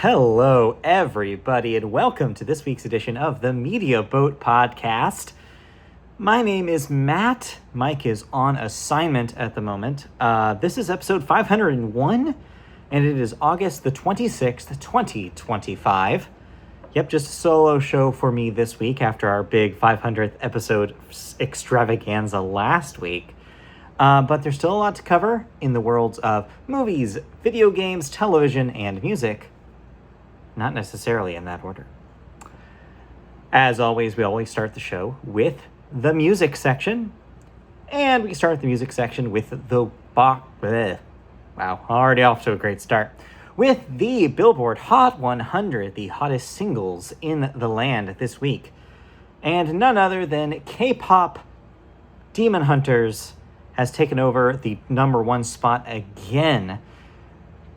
Hello, everybody, and welcome to this week's edition of the Media Boat Podcast. My name is Matt. Mike is on assignment at the moment. This is episode 501, and it is August the 26th, 2025. Yep, just a solo show for me this week after our big 500th episode extravaganza last week. But there's still a lot to cover in the worlds of movies, video games, television, and music. Not necessarily in that order. As always, we always start the show with the music section. And we start the music section with the wow, already off to a great start. With the Billboard Hot 100, the hottest singles in the land this week. And none other than K-pop Demon Hunters has taken over the number one spot again.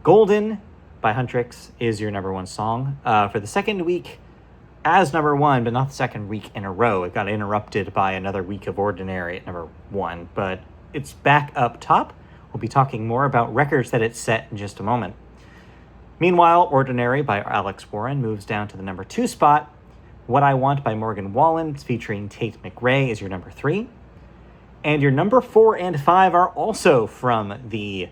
Golden by Huntrix is your number one song for the second week as number one, but not the second week in a row. It got interrupted by another week of Ordinary at number one, but it's back up top. We'll be talking more about records that it set in just a moment. Meanwhile, Ordinary by Alex Warren moves down to the number two spot. What I Want by Morgan Wallen featuring Tate McRae is your number three. And your number 4 and 5 are also from the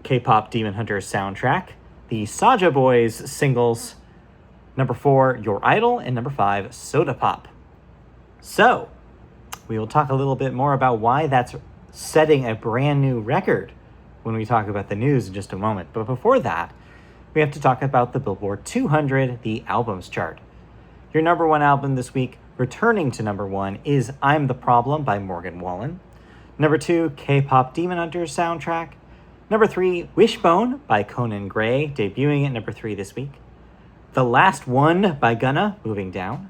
K-pop Demon Hunters soundtrack. The Saja Boys singles, number 4, Your Idol, and number 5, Soda Pop. So, we will talk a little bit more about why that's setting a brand new record when we talk about the news in just a moment. But before that, we have to talk about the Billboard 200, the albums chart. Your number one album this week, returning to number one, is I'm the Problem by Morgan Wallen. Number 2, K-pop Demon Hunters soundtrack. Number 3, Wishbone by Conan Gray, debuting at number 3 this week. The Last One by Gunna, moving down.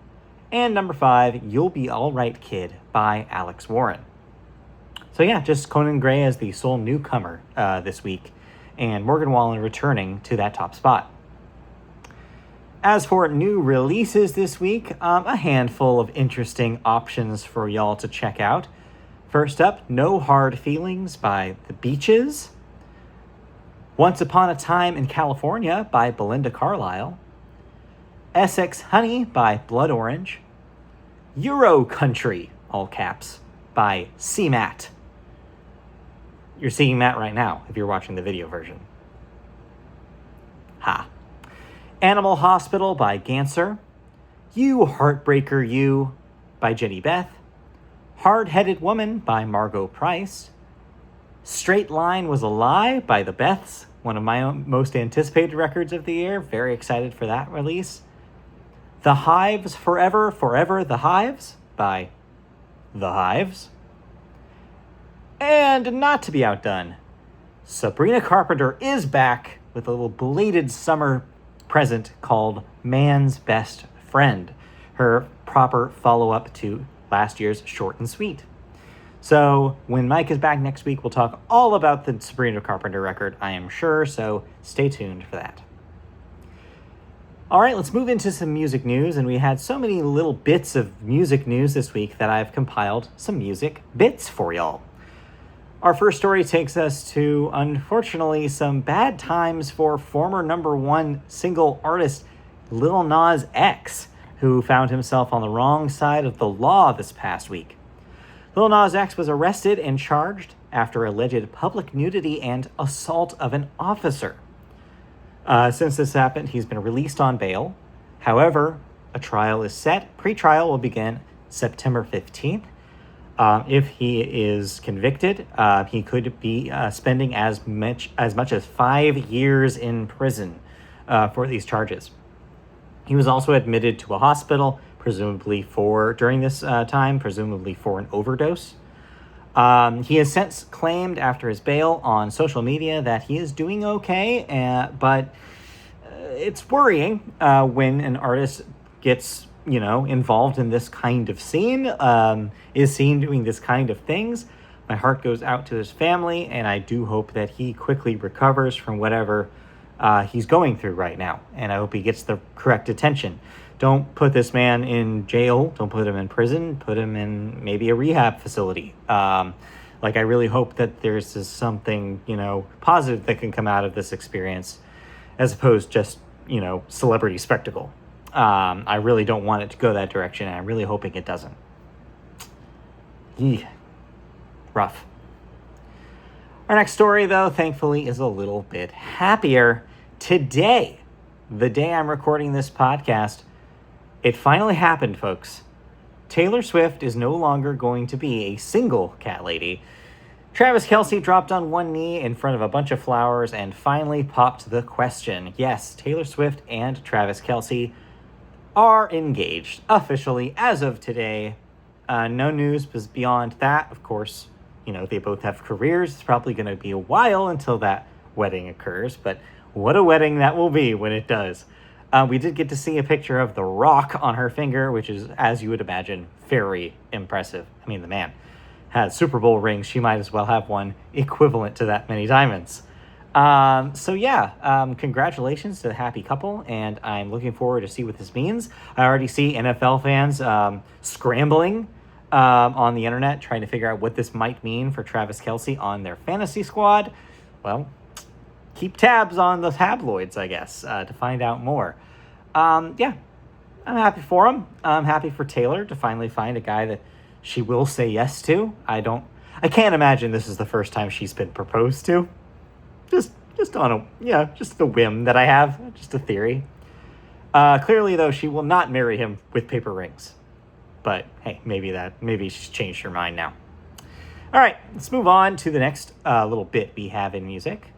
And number 5, You'll Be Alright Kid by Alex Warren. So yeah, just Conan Gray as the sole newcomer this week, and Morgan Wallen returning to that top spot. As for new releases this week, a handful of interesting options for y'all to check out. First up, No Hard Feelings by The Beaches. Once Upon a Time in California by Belinda Carlisle. Essex Honey by Blood Orange. Euro Country, all caps, by C-Matt. You're seeing Matt right now if you're watching the video version. Ha. Animal Hospital by Ganser. You Heartbreaker You by Jenny Beth. Hard-Headed Woman by Margot Price. Straight Line Was a Lie by the Beths, one of my most anticipated records of the year. Very excited for that release. The Hives Forever, Forever the Hives by The Hives. And not to be outdone, Sabrina Carpenter is back with a little belated summer present called Man's Best Friend, her proper follow-up to last year's Short and Sweet. So when Mike is back next week, we'll talk all about the Sabrina Carpenter record, I am sure, so stay tuned for that. All right, let's move into some music news, and we had so many little bits of music news this week that I've compiled some music bits for y'all. Our first story takes us to, unfortunately, some bad times for former number one single artist Lil Nas X, who found himself on the wrong side of the law this past week. Lil Nas X was arrested and charged after alleged public nudity and assault of an officer. Since this happened, he's been released on bail. However, a trial is set. Pre-trial will begin September 15th. If he is convicted, he could be spending as much as 5 years in prison for these charges. He was also admitted to a hospital, presumably for an overdose. He has since claimed after his bail on social media that he is doing okay, but it's worrying when an artist gets involved in this kind of scene, is seen doing this kind of things. My heart goes out to his family, and I do hope that he quickly recovers from whatever he's going through right now. And I hope he gets the correct attention. Don't put this man in jail. Don't put him in prison. Put him in maybe a rehab facility. I really hope that there's something, positive that can come out of this experience. as opposed to just, celebrity spectacle. I really don't want it to go that direction, and I'm really hoping it doesn't. Yee. Rough. Our next story, though, thankfully, is a little bit happier. Today, the day I'm recording this podcast, it finally happened, folks. Taylor Swift is no longer going to be a single cat lady. Travis Kelce dropped on one knee in front of a bunch of flowers and finally popped the question. Yes, Taylor Swift and Travis Kelce are engaged officially as of today. No news beyond that. Of course, they both have careers. It's probably going to be a while until that wedding occurs, but what a wedding that will be when it does. We did get to see a picture of the rock on her finger, which is, as you would imagine, very impressive. I mean, the man has Super Bowl rings. She might as well have one equivalent to that many diamonds. Congratulations to the happy couple, and I'm looking forward to see what this means. I already see NFL fans scrambling on the internet, trying to figure out what this might mean for Travis Kelce on their fantasy squad. Well, keep tabs on the tabloids, I guess, to find out more. I'm happy for him. I'm happy for Taylor to finally find a guy that she will say yes to. I can't imagine this is the first time she's been proposed to. Just on just a whim that I have, just a theory. Clearly, though, she will not marry him with paper rings. But hey, maybe she's changed her mind now. All right, let's move on to the next little bit we have in music.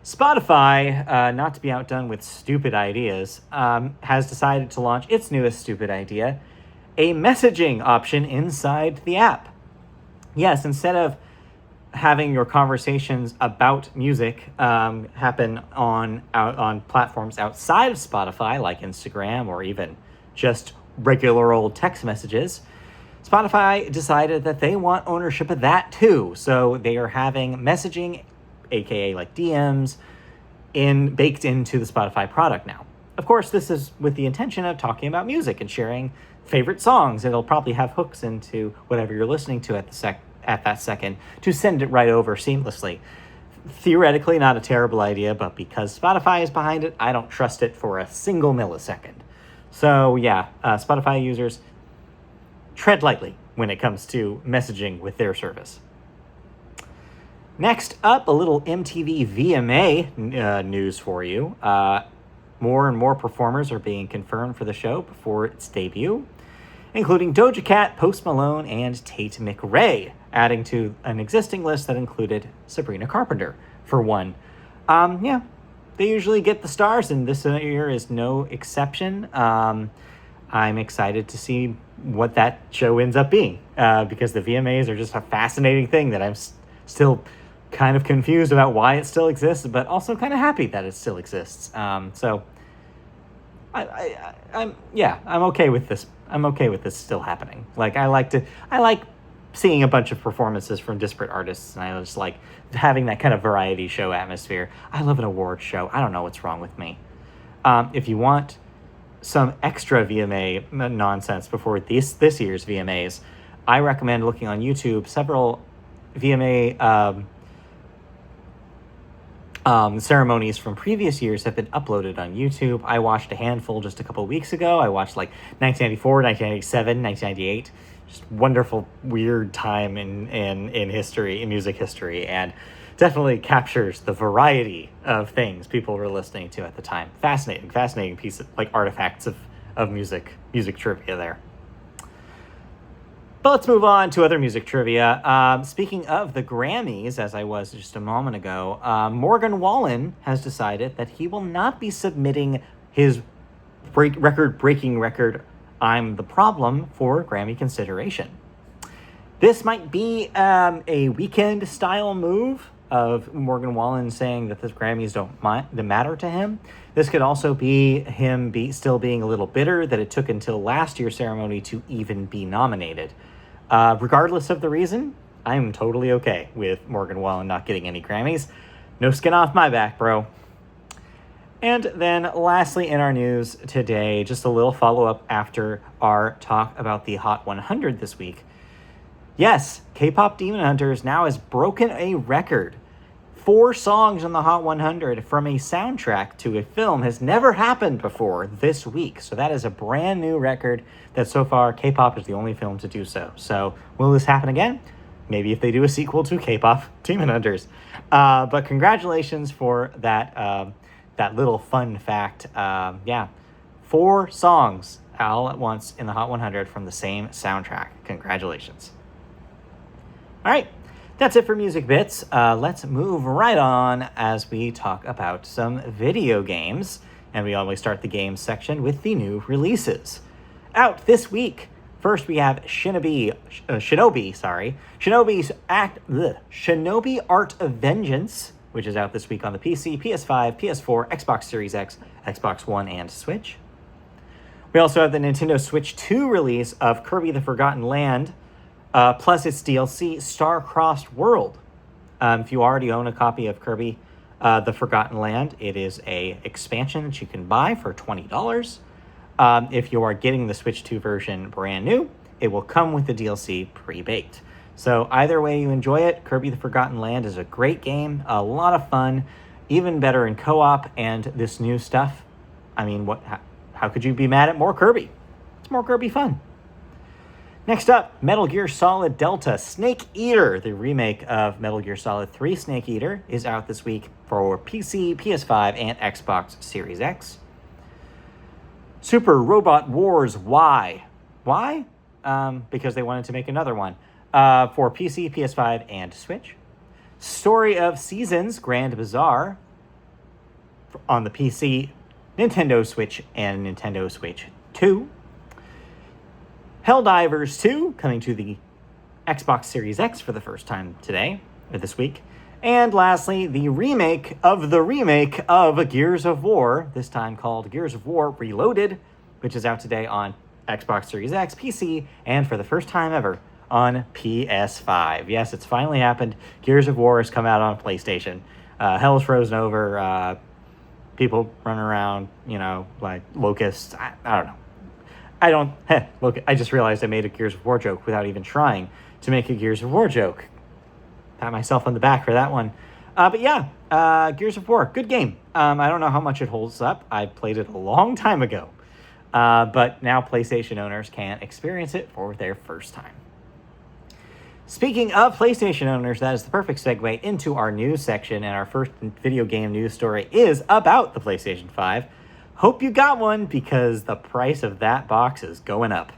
Spotify, not to be outdone with stupid ideas, has decided to launch its newest stupid idea, a messaging option inside the app. Yes, instead of having your conversations about music happen on platforms outside of Spotify, like Instagram or even just regular old text messages, Spotify decided that they want ownership of that too. So they are having messaging, aka like DMs, baked into the Spotify product now. Of course, this is with the intention of talking about music and sharing favorite songs. It'll probably have hooks into whatever you're listening to at that second to send it right over seamlessly. Theoretically, not a terrible idea, but because Spotify is behind it, I don't trust it for a single millisecond. So Spotify users, tread lightly when it comes to messaging with their service. Next up, a little MTV VMA news for you. More and more performers are being confirmed for the show before its debut, including Doja Cat, Post Malone, and Tate McRae, adding to an existing list that included Sabrina Carpenter, for one. They usually get the stars, and this year is no exception. I'm excited to see what that show ends up being, because the VMAs are just a fascinating thing that I'm still kind of confused about why it still exists, but also kind of happy that it still exists. I'm okay with this. I'm okay with this still happening. Like, I like seeing a bunch of performances from disparate artists, and I just like having that kind of variety show atmosphere. I love an award show. I don't know what's wrong with me. If you want some extra VMA nonsense before this year's VMAs, I recommend looking on YouTube. Several VMA ceremonies from previous years have been uploaded on YouTube. I watched a handful just a couple weeks ago. I watched like 1994, 1997, 1998. Just wonderful, weird time in history, in music history, and definitely captures the variety of things people were listening to at the time. Fascinating piece of like artifacts of music trivia there. But let's move on to other music trivia. Speaking of the Grammys, as I was just a moment ago, Morgan Wallen has decided that he will not be submitting his record-breaking record, I'm the Problem, for Grammy consideration. This might be a Weekend-style move of Morgan Wallen saying that the Grammys don't matter to him. This could also be him still being a little bitter that it took until last year's ceremony to even be nominated. Regardless of the reason, I'm totally okay with Morgan Wallen not getting any Grammys. No skin off my back, bro. And then lastly in our news today, just a little follow-up after our talk about the Hot 100 this week. Yes, K-pop Demon Hunters now has broken a record. 4 songs on the Hot 100 from a soundtrack to a film has never happened before this week. So that is a brand new record that so far K-pop is the only film to do so. So will this happen again? Maybe if they do a sequel to K-pop Demon Hunters. But congratulations for that that little fun fact. 4 songs all at once in the Hot 100 from the same soundtrack. Congratulations. All right. That's it for Music Bits. Let's move right on as we talk about some video games. And we always start the games section with the new releases. Out this week, first we have Shinobi Art of Vengeance, which is out this week on the PC, PS5, PS4, Xbox Series X, Xbox One, and Switch. We also have the Nintendo Switch 2 release of Kirby the Forgotten Land, plus its DLC, Star-Crossed World. If you already own a copy of Kirby the Forgotten Land, it is a expansion that you can buy for $20. If you are getting the Switch 2 version brand new, it will come with the DLC pre-baked. So either way you enjoy it, Kirby the Forgotten Land is a great game, a lot of fun, even better in co-op, and this new stuff. I mean, how could you be mad at more Kirby? It's more Kirby fun. Next up, Metal Gear Solid Delta Snake Eater. The remake of Metal Gear Solid 3 Snake Eater is out this week for PC, PS5, and Xbox Series X. Super Robot Wars Y. Why? Because they wanted to make another one. For PC, PS5, and Switch. Story of Seasons Grand Bazaar on the PC, Nintendo Switch, and Nintendo Switch 2. Helldivers 2 coming to the Xbox Series X for the first time this week. And lastly, the remake of Gears of War, this time called Gears of War Reloaded, which is out today on Xbox Series X, PC, and for the first time ever on PS5. Yes, it's finally happened. Gears of War has come out on PlayStation. Hell's frozen over. People running around, like locusts. I don't know. Look, I just realized I made a Gears of War joke without even trying to make a Gears of War joke. Pat myself on the back for that one. But yeah, Gears of War, good game. I don't know how much it holds up. I played it a long time ago. But now PlayStation owners can experience it for their first time. Speaking of PlayStation owners, that is the perfect segue into our news section, and our first video game news story is about the PlayStation 5. Hope you got one, because the price of that box is going up.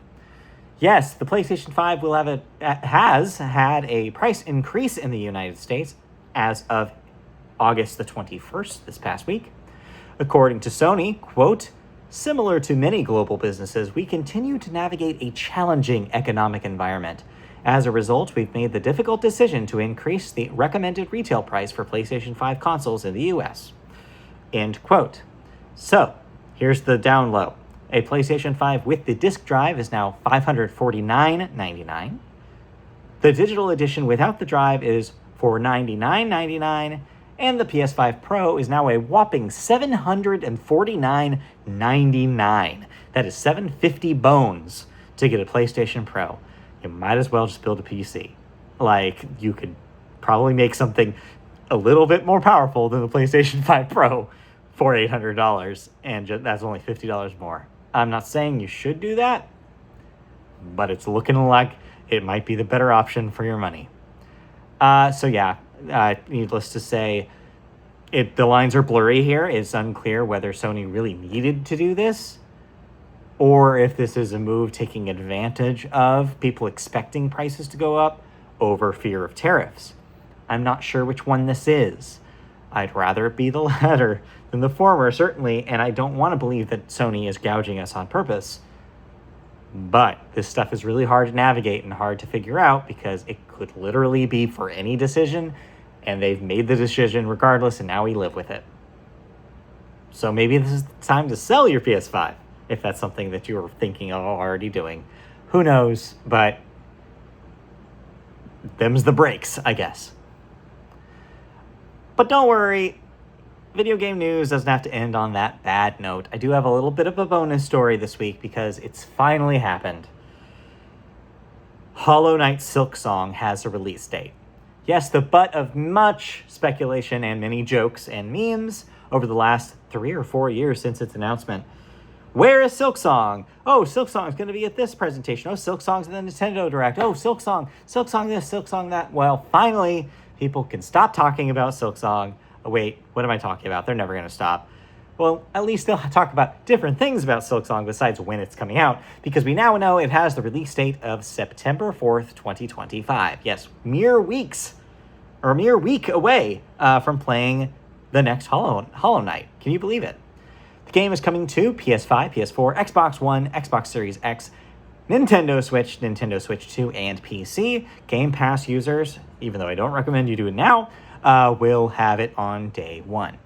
Yes, the PlayStation 5 has had a price increase in the United States as of August the 21st, this past week. According to Sony, quote, "Similar to many global businesses, we continue to navigate a challenging economic environment. As a result, we've made the difficult decision to increase the recommended retail price for PlayStation 5 consoles in the US." End quote. So, here's the down low. A PlayStation 5 with the disc drive is now $549.99. The digital edition without the drive is $499.99. And the PS5 Pro is now a whopping $749.99. That is $750 bones to get a PlayStation Pro. You might as well just build a PC. Like, you could probably make something a little bit more powerful than the PlayStation 5 Pro for $800, and that's only $50 more. I'm not saying you should do that, but it's looking like it might be the better option for your money. Needless to say, the lines are blurry here. It's unclear whether Sony really needed to do this, or if this is a move taking advantage of people expecting prices to go up over fear of tariffs. I'm not sure which one this is. I'd rather it be the latter than the former, certainly, and I don't want to believe that Sony is gouging us on purpose. But this stuff is really hard to navigate and hard to figure out, because it could literally be for any decision, and they've made the decision regardless, and now we live with it. So maybe this is the time to sell your PS5, if that's something that you were thinking of already doing. Who knows, but them's the breaks, I guess. But don't worry, video game news doesn't have to end on that bad note. I do have a little bit of a bonus story this week, because it's finally happened. Hollow Knight Silksong has a release date. Yes, the butt of much speculation and many jokes and memes over the last 3 or 4 years since its announcement. Where is Silksong? Oh, Silksong's going to be at this presentation. Oh, Silksong's in the Nintendo Direct. Oh, Silksong this, Silksong that. Well, finally, people can stop talking about Silksong. Oh, wait, what am I talking about? They're never going to stop. Well, at least they'll talk about different things about Silksong besides when it's coming out, because we now know it has the release date of September 4th, 2025. Yes, mere week away from playing the next Hollow Knight. Can you believe it? The game is coming to PS5, PS4, Xbox One, Xbox Series X, Nintendo Switch, Nintendo Switch 2, and PC. Game Pass users, even though I don't recommend you do it now, will have it on day one.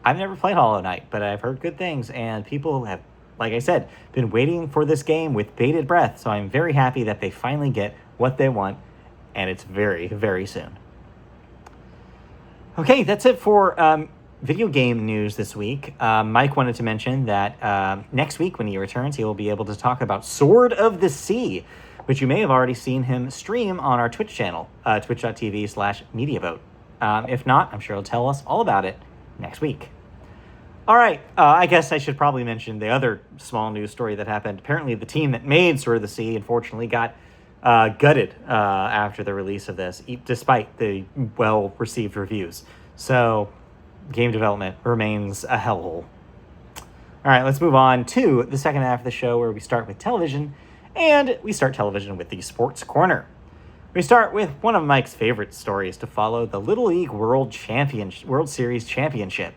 I've never played Hollow Knight, but I've heard good things, and people have, like I said, been waiting for this game with bated breath, so I'm very happy that they finally get what they want, and it's very, very soon. Okay, that's it for video game news this week. Mike wanted to mention that next week when he returns, he will be able to talk about Sword of the Sea, which you may have already seen him stream on our Twitch channel, twitch.tv/MediaVote. If not, I'm sure he'll tell us all about it next week. All right, I guess I should probably mention the other small news story that happened. Apparently, the team that made Sword of the Sea, unfortunately, got gutted after the release of this, despite the well-received reviews. So, game development remains a hellhole. All right, let's move on to the second half of the show, where we start with television, and we start television with the Sports Corner. We start with one of Mike's favorite stories to follow, the Little League World Series Championship.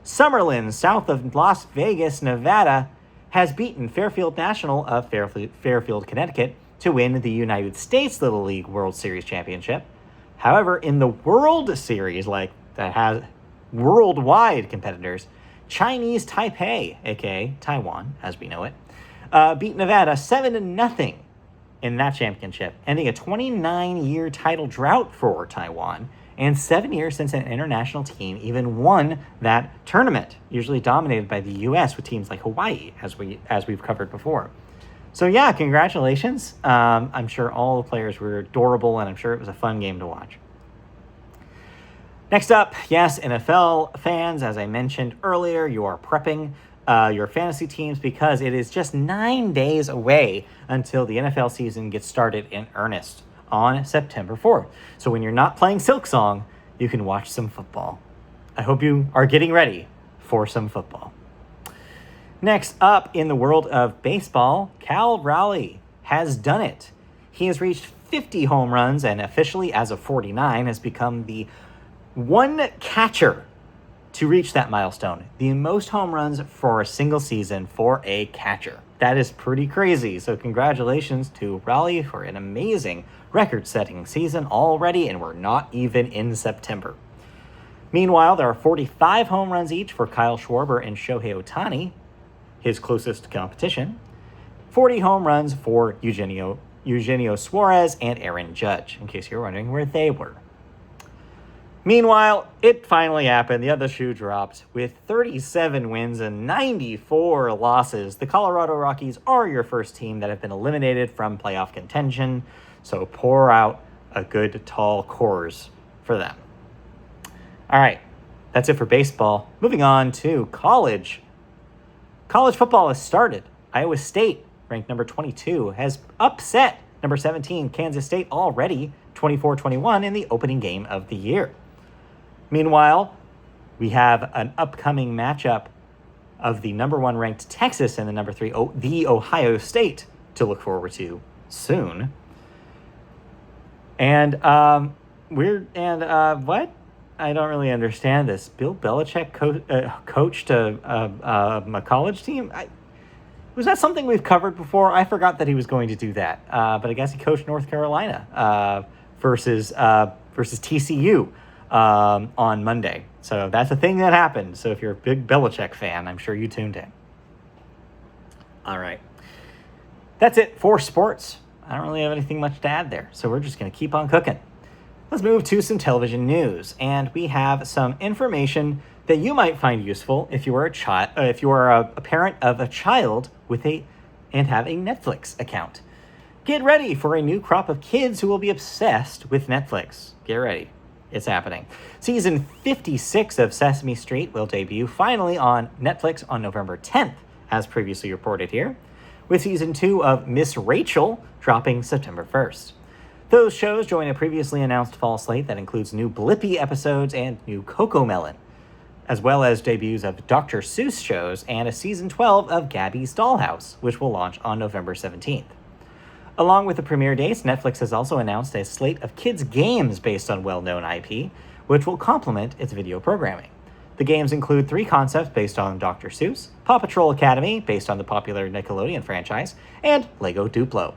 Summerlin, south of Las Vegas, Nevada, has beaten Fairfield National of Fairfield, Connecticut, to win the United States Little League World Series Championship. However, in the World Series, that has worldwide competitors, Chinese Taipei, aka Taiwan, as we know it, beat Nevada 7-0 in that championship, ending a 29-year title drought for Taiwan, and 7 years since an international team even won that tournament, usually dominated by the U.S. with teams like Hawaii, as we've covered before. So yeah, congratulations. I'm sure all the players were adorable, and I'm sure it was a fun game to watch. Next up, yes, NFL fans, as I mentioned earlier, you are prepping your fantasy teams because it is just 9 days away until the NFL season gets started in earnest on September 4th. So when you're not playing Silksong, you can watch some football. I hope you are getting ready for some football. Next up, in the world of baseball, Cal Raleigh has done it. He has reached 50 home runs and officially, as of 49, has become the one catcher to reach that milestone. The most home runs for a single season for a catcher. That is pretty crazy. So congratulations to Raleigh for an amazing record-setting season already, and we're not even in September. Meanwhile, there are 45 home runs each for Kyle Schwarber and Shohei Ohtani, his closest competition. 40 home runs for Eugenio Suarez and Aaron Judge, in case you're wondering where they were. Meanwhile, it finally happened. The other shoe dropped. With 37 wins and 94 losses, the Colorado Rockies are your first team that have been eliminated from playoff contention. So pour out a good tall Coors for them. All right, that's it for baseball. Moving on to college. College football has started. Iowa State, ranked number 22, has upset number 17, Kansas State, already 24-21 in the opening game of the year. Meanwhile, we have an upcoming matchup of the number 1 ranked Texas and the number 3, the Ohio State, to look forward to soon. And what? I don't really understand this. Bill Belichick coached a college team? Was that something we've covered before? I forgot that he was going to do that. But I guess he coached North Carolina versus TCU on Monday. So that's a thing that happened. So if you're a big Belichick fan, I'm sure you tuned in. All right. That's it for sports. I don't really have anything much to add there. So we're just going to keep on cooking. Let's move to some television news. And we have some information that you might find useful if you are a parent of a child and have a Netflix account. Get ready for a new crop of kids who will be obsessed with Netflix. Get ready. It's happening. Season 56 of Sesame Street will debut finally on Netflix on November 10th, as previously reported here, with Season 2 of Miss Rachel dropping September 1st. Those shows join a previously announced fall slate that includes new Blippi episodes and new Cocomelon, as well as debuts of Dr. Seuss shows and a Season 12 of Gabby's Dollhouse, which will launch on November 17th. Along with the premiere dates, Netflix has also announced a slate of kids' games based on well-known IP, which will complement its video programming. The games include 3 concepts based on Dr. Seuss, Paw Patrol Academy, based on the popular Nickelodeon franchise, and Lego Duplo.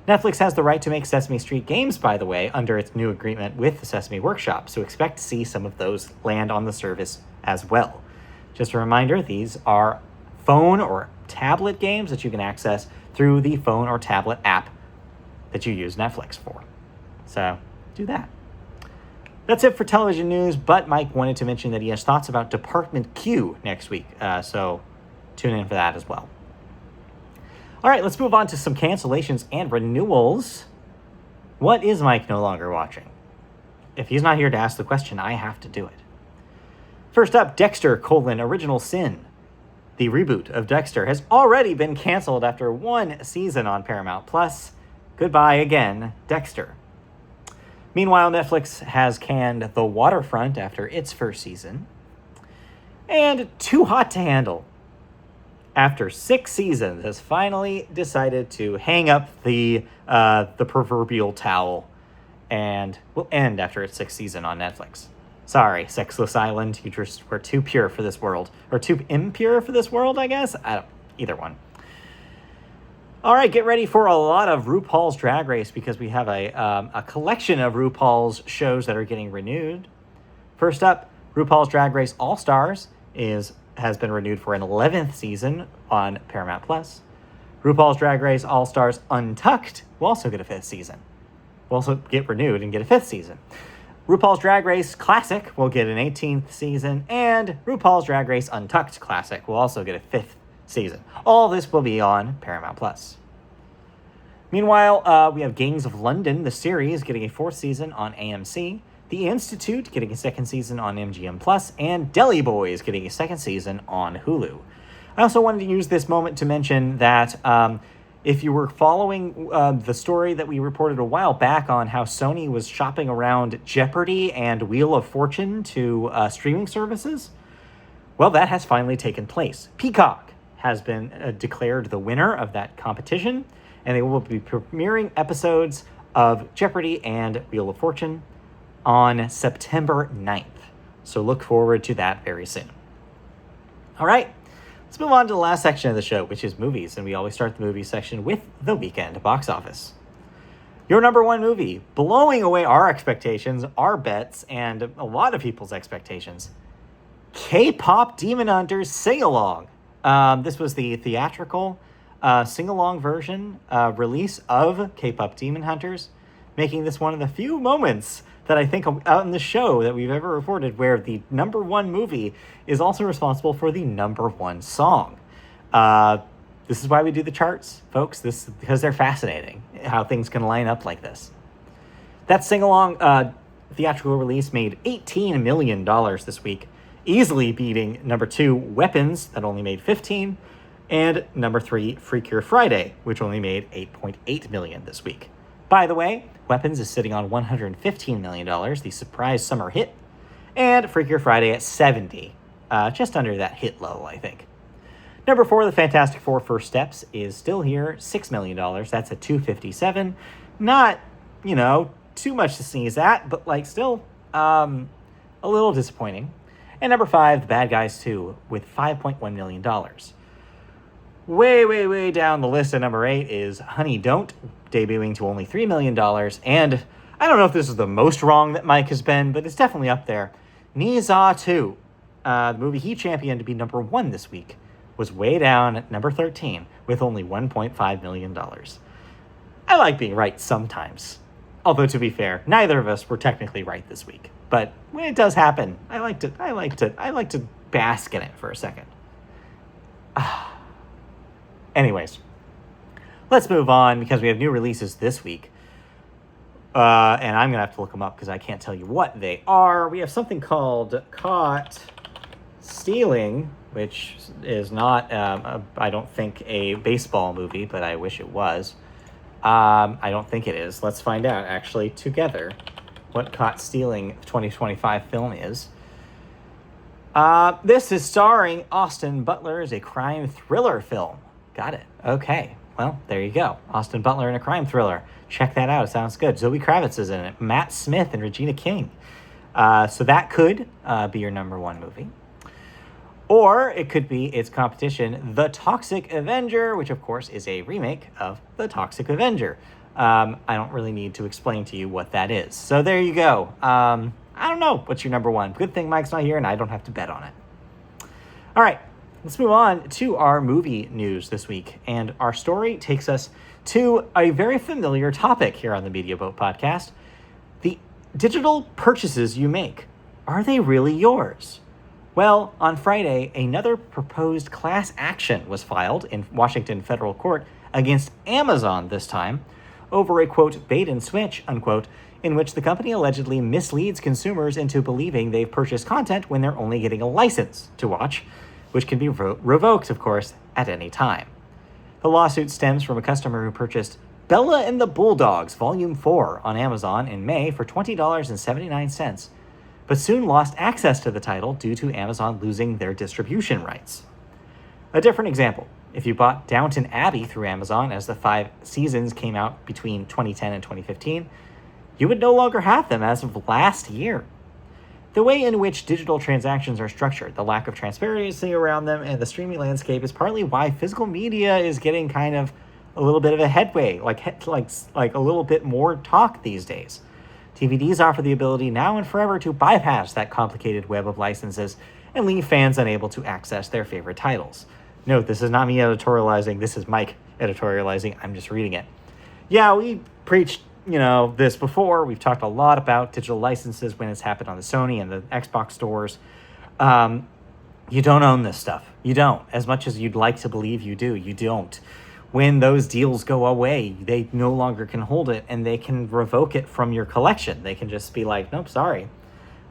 Netflix has the right to make Sesame Street games, by the way, under its new agreement with the Sesame Workshop, so expect to see some of those land on the service as well. Just a reminder, these are phone or tablet games that you can access through the phone or tablet app that you use Netflix for. So do that. That's it for television news, but Mike wanted to mention that he has thoughts about Department Q next week, so tune in for that as well. All right, let's move on to some cancellations and renewals. What is Mike no longer watching? If he's not here to ask the question, I have to do it. First up, Dexter: Original Sin. The reboot of Dexter has already been canceled after 1 season on Paramount+. Goodbye again, Dexter. Meanwhile, Netflix has canned The Waterfront after its first season. And Too Hot to Handle, after 6 seasons, has finally decided to hang up the proverbial towel and will end after its 6th season on Netflix. Sorry, Sexless Island, you just were too pure for this world. Or too impure for this world, I guess? Either one. All right, get ready for a lot of RuPaul's Drag Race because we have a collection of RuPaul's shows that are getting renewed. First up, RuPaul's Drag Race All-Stars has been renewed for an 11th season on Paramount+. RuPaul's Drag Race All-Stars Untucked will also get a 5th season. Will also get renewed and get a 5th season. RuPaul's Drag Race Classic will get an 18th season, and RuPaul's Drag Race Untucked Classic will also get a 5th season. All this will be on Paramount+. Meanwhile, we have Gangs of London, the series, getting a 4th season on AMC, The Institute getting a 2nd season on MGM+, and Deli Boys getting a 2nd season on Hulu. I also wanted to use this moment to mention that if you were following the story that we reported a while back on how Sony was shopping around Jeopardy and Wheel of Fortune to streaming services, well, that has finally taken place. Peacock has been declared the winner of that competition, and they will be premiering episodes of Jeopardy and Wheel of Fortune on September 9th. So look forward to that very soon. All right. Let's move on to the last section of the show, which is movies, and we always start the movie section with the weekend box office. Your number 1 movie, blowing away our expectations, our bets, and a lot of people's expectations. K-pop Demon Hunters Sing-Along. This was the theatrical sing-along version release of K-pop Demon Hunters, making this one of the few moments that I think out in the show that we've ever reported where the number 1 movie is also responsible for the number 1 song. This is why we do the charts, folks. Because they're fascinating, how things can line up like this. That sing-along theatrical release made $18 million this week, easily beating number 2, Weapons, that only made $15, and number 3, Freakier Friday, which only made $8.8 million this week. By the way, Weapons is sitting on $115 million, the surprise summer hit, and Freakier Friday at 70, just under that hit level, I think. Number 4, The Fantastic Four First Steps is still here, $6 million. That's at $257. Not, too much to sneeze at, but still a little disappointing. And number 5, The Bad Guys 2 with $5.1 million. Way, way, way down the list at number 8 is Honey Don't, debuting to only $3 million. And I don't know if this is the most wrong that Mike has been, but it's definitely up there. Ni Za 2, the movie he championed to be number 1 this week, was way down at number 13 with only $1.5 million. I like being right sometimes. Although, to be fair, neither of us were technically right this week. But when it does happen, I like to bask in it for a second. Anyways, let's move on because we have new releases this week. And I'm going to have to look them up because I can't tell you what they are. We have something called Caught Stealing, which is not, I don't think, a baseball movie, but I wish it was. I don't think it is. Let's find out, actually, together, what Caught Stealing 2025 film is. This is starring Austin Butler as a crime thriller film. Got it. Okay. Well, there you go. Austin Butler in a crime thriller. Check that out. It sounds good. Zoe Kravitz is in it. Matt Smith and Regina King. So that could be your number one movie. Or it could be its competition, The Toxic Avenger, which of course is a remake of The Toxic Avenger. I don't really need to explain to you what that is. So there you go. I don't know what's your number one. Good thing Mike's not here and I don't have to bet on it. All right, let's move on to our movie news this week. And our story takes us to a very familiar topic here on the Media Boat Podcast. The digital purchases you make, are they really yours? Well, on Friday, another proposed class action was filed in Washington federal court against Amazon this time over a, quote, bait and switch, unquote, in which the company allegedly misleads consumers into believing they've purchased content when they're only getting a license to watch, which can be revoked, of course, at any time. The lawsuit stems from a customer who purchased Bella and the Bulldogs Volume 4 on Amazon in May for $20.79, but soon lost access to the title due to Amazon losing their distribution rights. A different example, if you bought Downton Abbey through Amazon as the 5 seasons came out between 2010 and 2015, you would no longer have them as of last year. The way in which digital transactions are structured, the lack of transparency around them, and the streaming landscape is partly why physical media is getting kind of a little bit of a headway, like a little bit more talk these days. DVDs offer the ability now and forever to bypass that complicated web of licenses and leave fans unable to access their favorite titles. Note, this is not me editorializing, this is Mike editorializing, I'm just reading it. Yeah, we preached, this before. We've talked a lot about digital licenses when it's happened on the Sony and the Xbox stores. You don't own this stuff. You don't. As much as you'd like to believe you do, you don't. When those deals go away, they no longer can hold it and they can revoke it from your collection. They can just be like, nope, sorry.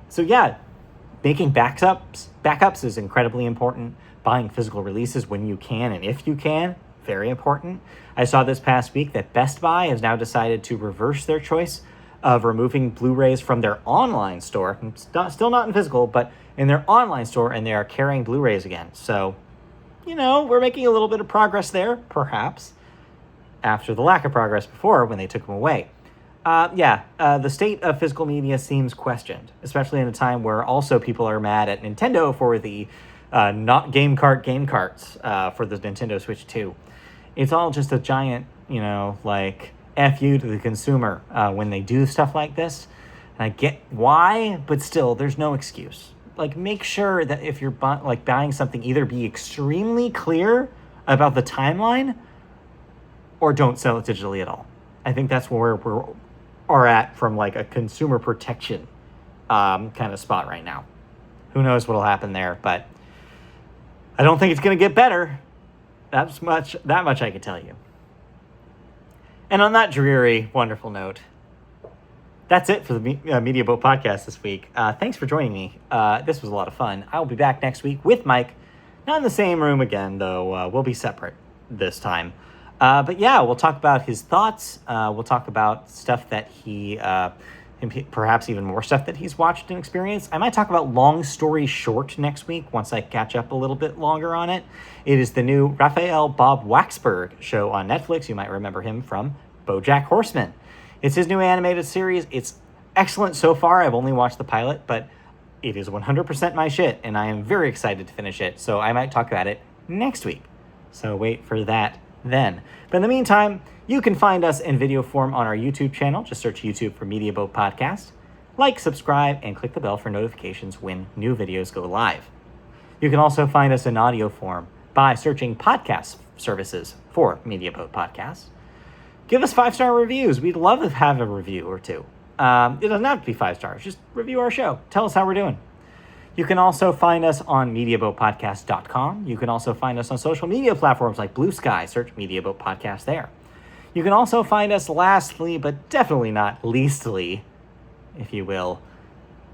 So yeah, making backups is incredibly important. Buying physical releases when you can and if you can, very important. I saw this past week that Best Buy has now decided to reverse their choice of removing Blu-rays from their online store. Still not in physical, but in their online store, and they are carrying Blu-rays again. So, we're making a little bit of progress there, perhaps, after the lack of progress before when they took them away. The state of physical media seems questioned, especially in a time where also people are mad at Nintendo for the not game carts for the Nintendo Switch 2. It's all just a giant, F you to the consumer when they do stuff like this. And I get why, but still, there's no excuse. Make sure that if you're buying something, either be extremely clear about the timeline or don't sell it digitally at all. I think that's where we're at from a consumer protection kind of spot right now. Who knows what'll happen there, but I don't think it's going to get better. That much I can tell you. And on that dreary, wonderful note, that's it for the Media Boat Podcast this week. Thanks for joining me. This was a lot of fun. I'll be back next week with Mike. Not in the same room again, though. We'll be separate this time. But yeah, we'll talk about his thoughts. We'll talk about stuff that he, and perhaps even more stuff that he's watched and experienced. I might talk about Long Story Short next week once I catch up a little bit longer on it. It is the new Raphael Bob Waksberg show on Netflix. You might remember him from BoJack Horseman. It's his new animated series. It's excellent so far. I've only watched the pilot, but it is 100% my shit, and I am very excited to finish it. So I might talk about it next week. So wait for that then. But in the meantime, you can find us in video form on our YouTube channel. Just search YouTube for Media Boat Podcast. Like, subscribe, and click the bell for notifications when new videos go live. You can also find us in audio form by searching podcast services for Media Boat Podcast. Give us 5-star reviews. We'd love to have a review or two. It doesn't have to be 5 stars. Just review our show. Tell us how we're doing. You can also find us on MediaBoatPodcast.com. You can also find us on social media platforms like Blue Sky. Search Media Boat Podcast there. You can also find us lastly, but definitely not leastly, if you will,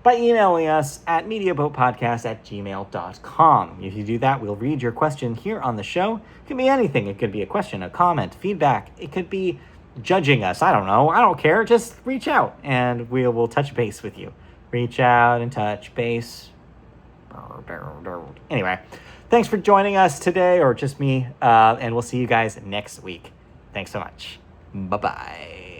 by emailing us at mediaboatpodcast@gmail.com. If you do that, we'll read your question here on the show. It can be anything. It could be a question, a comment, feedback. It could be judging us. I don't know. I don't care. Just reach out and we will touch base with you. Reach out and touch base. Anyway, thanks for joining us today, or just me, and we'll see you guys next week. Thanks so much. Bye-bye.